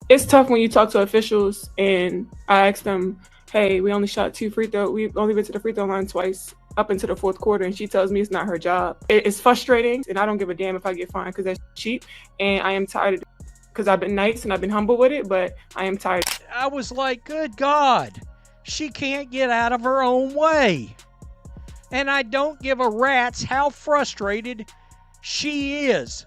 It's tough when you talk to officials and I ask them, hey, we only shot 2 free throws. We only went to the free throw line twice up into the fourth quarter, and she tells me it's not her job. It's frustrating, and I don't give a damn if I get fined because that's cheap, and I am tired of it because I've been nice and I've been humble with it, but I am tired. I was like, good God, she can't get out of her own way. And I don't give a rat's how frustrated she is.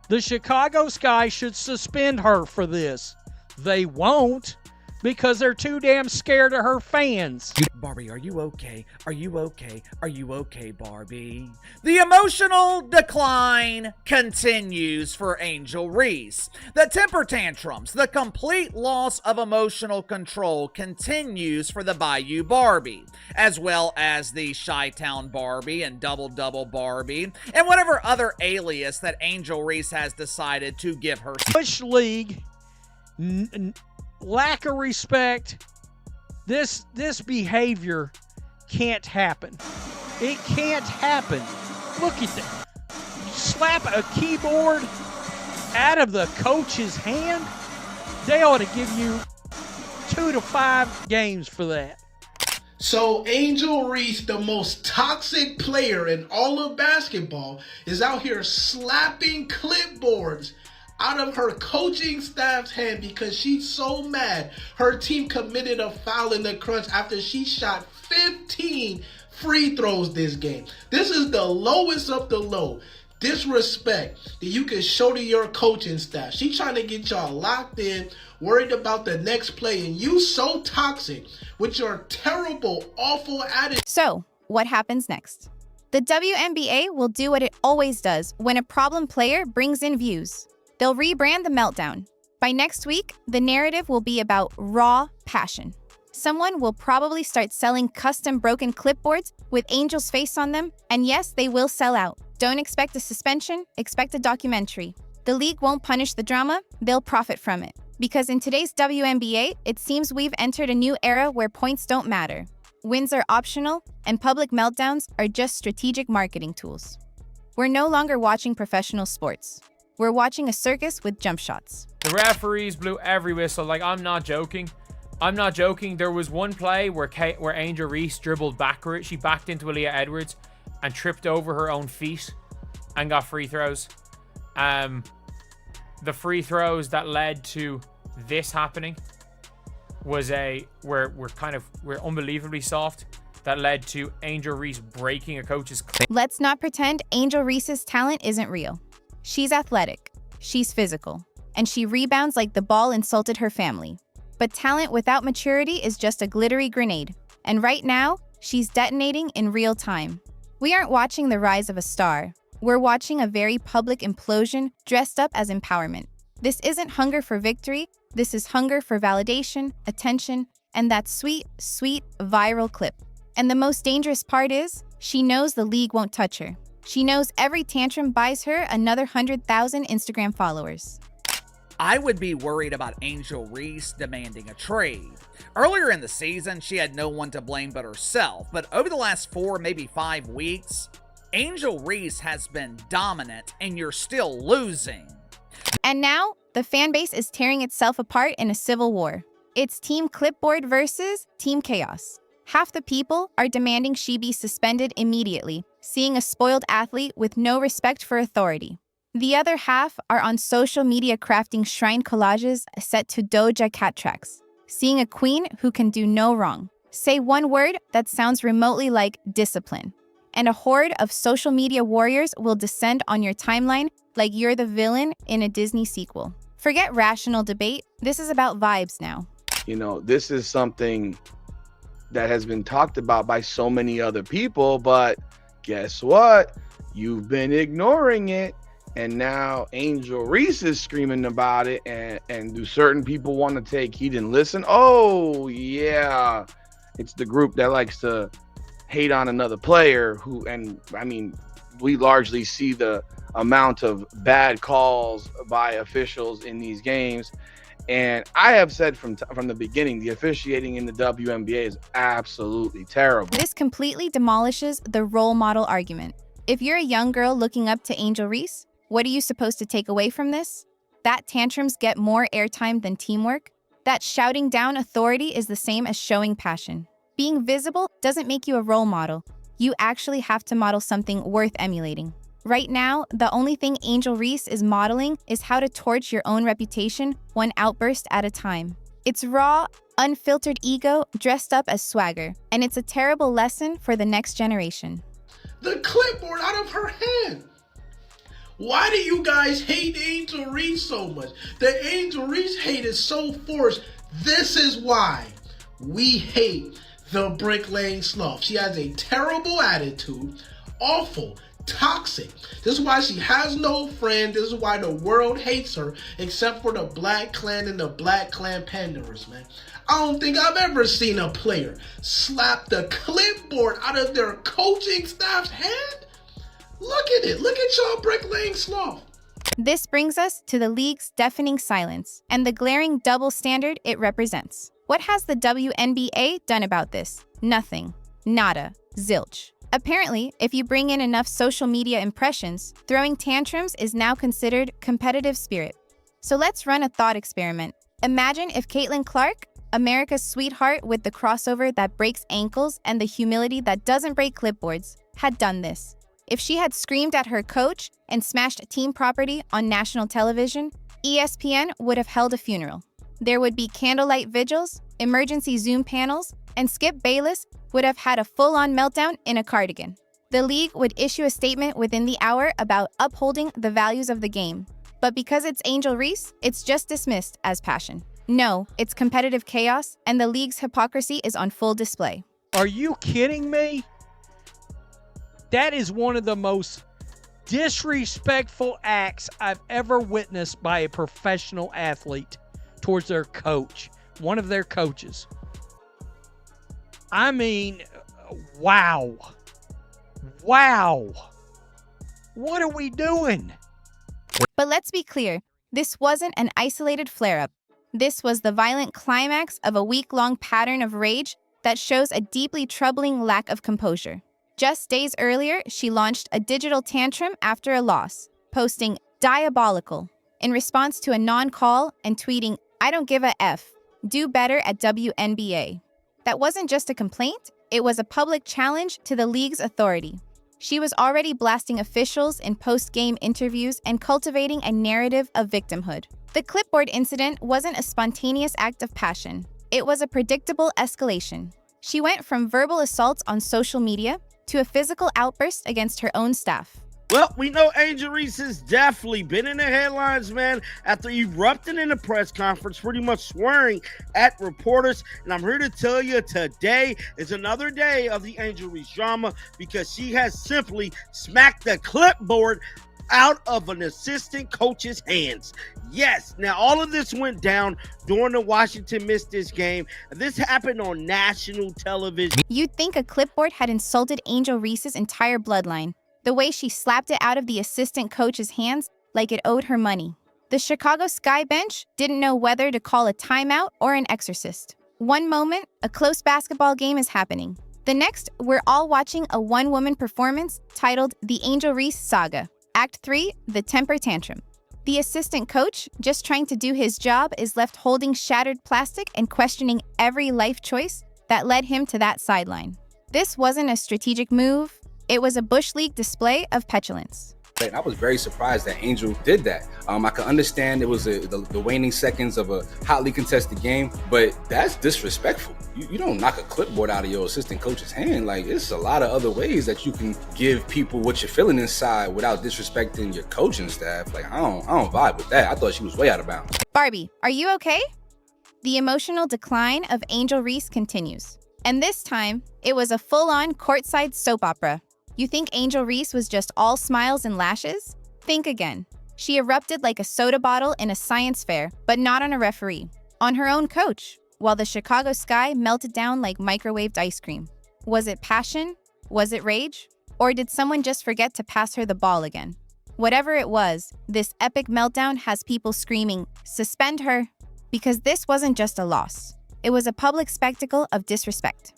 The Chicago Sky should suspend her for this. They won't, because they're too damn scared of her fans. Barbie, are you okay? Are you okay? Are you okay, Barbie? The emotional decline continues for Angel Reese. The temper tantrums, the complete loss of emotional control continues for the Bayou Barbie, as well as the Chi-Town Barbie and Double Double Barbie, and whatever other alias that Angel Reese has decided to give her. Bush League, lack of respect. This behavior can't happen. It can't happen. Look at that. Slap a keyboard out of the coach's hand. They ought to give you 2 to 5 games for that. So Angel Reese, the most toxic player in all of basketball, is out here slapping clipboards out of her coaching staff's hand because she's so mad her team committed a foul in the crunch after she shot 15 free throws this game. This is the lowest of the low disrespect that you can show to your coaching staff. She's trying to get y'all locked in, worried about the next play, and you so toxic with your terrible, awful attitude. So, what happens next? The WNBA will do what it always does when a problem player brings in views. They'll rebrand the meltdown. By next week, the narrative will be about raw passion. Someone will probably start selling custom broken clipboards with Angel's face on them, and yes, they will sell out. Don't expect a suspension, expect a documentary. The league won't punish the drama, they'll profit from it. Because in today's WNBA, it seems we've entered a new era where points don't matter. Wins are optional, and public meltdowns are just strategic marketing tools. We're no longer watching professional sports. We're watching a circus with jump shots. The referees blew every whistle. Like, I'm not joking. There was one play where Angel Reese dribbled backward. She backed into Aaliyah Edwards and tripped over her own feet and got free throws. The free throws that led to this happening were unbelievably soft. That led to Angel Reese breaking a coach's clip. Let's not pretend Angel Reese's talent isn't real. She's athletic, she's physical, and she rebounds like the ball insulted her family. But talent without maturity is just a glittery grenade. And right now, she's detonating in real time. We aren't watching the rise of a star. We're watching a very public implosion dressed up as empowerment. This isn't hunger for victory. This is hunger for validation, attention, and that sweet, sweet viral clip. And the most dangerous part is, she knows the league won't touch her. She knows every tantrum buys her another 100,000 Instagram followers. I would be worried about Angel Reese demanding a trade. Earlier in the season, she had no one to blame but herself, but over the last 4, maybe 5 weeks, Angel Reese has been dominant and you're still losing. And now, the fan base is tearing itself apart in a civil war. It's Team Clipboard versus Team Chaos. Half the people are demanding she be suspended immediately, seeing a spoiled athlete with no respect for authority. The other half are on social media crafting shrine collages set to Doja Cat tracks, seeing a queen who can do no wrong. Say one word that sounds remotely like discipline, and a horde of social media warriors will descend on your timeline like you're the villain in a Disney sequel. Forget rational debate, this is about vibes now. You know, this is something that has been talked about by so many other people, but guess what? You've been ignoring it. And now Angel Reese is screaming about it. And do certain people want to take heed and listen? Oh, yeah. It's the group that likes to hate on another player who, and I mean, we largely see the amount of bad calls by officials in these games. And I have said from the beginning, the officiating in the WNBA is absolutely terrible. This completely demolishes the role model argument. If you're a young girl looking up to Angel Reese, what are you supposed to take away from this? that tantrums get more airtime than teamwork? That shouting down authority is the same as showing passion. Being visible doesn't make you a role model. You actually have to model something worth emulating. Right now, the only thing Angel Reese is modeling is how to torch your own reputation one outburst at a time. It's raw, unfiltered ego dressed up as swagger, and it's a terrible lesson for the next generation. The clipboard out of her hand. Why do you guys hate Angel Reese so much? The Angel Reese hate is so forced. This is why we hate the bricklaying sloth. She has a terrible attitude, awful, toxic. This is why she has no friend. This is why the world hates her, except for the Black Clan and the Black Clan Panderers, man. I don't think I've ever seen a player slap the clipboard out of their coaching staff's hand. Look at it. Look at y'all bricklaying sloth. This brings us to the league's deafening silence and the glaring double standard it represents. What has the WNBA done about this? Nothing. Nada. Zilch. Apparently, if you bring in enough social media impressions, throwing tantrums is now considered competitive spirit. So let's run a thought experiment. Imagine if Caitlin Clark, America's sweetheart with the crossover that breaks ankles and the humility that doesn't break clipboards, had done this. If she had screamed at her coach and smashed team property on national television, ESPN would have held a funeral. There would be candlelight vigils, emergency Zoom panels, and Skip Bayless would have had a full-on meltdown in a cardigan. The league would issue a statement within the hour about upholding the values of the game. But because it's Angel Reese, it's just dismissed as passion. No, it's competitive chaos, and the league's hypocrisy is on full display. Are you kidding me? That is one of the most disrespectful acts I've ever witnessed by a professional athlete towards their coach, one of their coaches. I mean, wow. Wow. What are we doing? But let's be clear, this wasn't an isolated flare-up. This was the violent climax of a week-long pattern of rage that shows a deeply troubling lack of composure. Just days earlier, she launched a digital tantrum after a loss, posting "diabolical" in response to a non-call and tweeting, "I don't give a F. Do better at WNBA." That wasn't just a complaint, it was a public challenge to the league's authority. She was already blasting officials in post-game interviews and cultivating a narrative of victimhood. The clipboard incident wasn't a spontaneous act of passion. It was a predictable escalation. She went from verbal assaults on social media to a physical outburst against her own staff. Well, we know Angel Reese has definitely been in the headlines, man, after erupting in a press conference, pretty much swearing at reporters. And I'm here to tell you today is another day of the Angel Reese drama because she has simply smacked the clipboard out of an assistant coach's hands. Yes, now all of this went down during the Washington missed this game. This happened on national television. You'd think a clipboard had insulted Angel Reese's entire bloodline, the way she slapped it out of the assistant coach's hands like it owed her money. The Chicago Sky bench didn't know whether to call a timeout or an exorcist. One moment, a close basketball game is happening. The next, we're all watching a one-woman performance titled The Angel Reese Saga. Act 3, The Temper Tantrum. The assistant coach, just trying to do his job, is left holding shattered plastic and questioning every life choice that led him to that sideline. This wasn't a strategic move. It was a Bush League display of petulance. I was very surprised that Angel did that. I could understand it was the waning seconds of a hotly contested game, but that's disrespectful. You don't knock a clipboard out of your assistant coach's hand. Like, there's a lot of other ways that you can give people what you're feeling inside without disrespecting your coaching staff. Like, I don't vibe with that. I thought she was way out of bounds. Barbie, are you okay? The emotional decline of Angel Reese continues. And this time, it was a full-on courtside soap opera. You think Angel Reese was just all smiles and lashes? Think again. She erupted like a soda bottle in a science fair, but not on a referee. On her own coach, while the Chicago Sky melted down like microwaved ice cream. Was it passion? Was it rage? Or did someone just forget to pass her the ball again? Whatever it was, this epic meltdown has people screaming, "Suspend her!" Because this wasn't just a loss. It was a public spectacle of disrespect.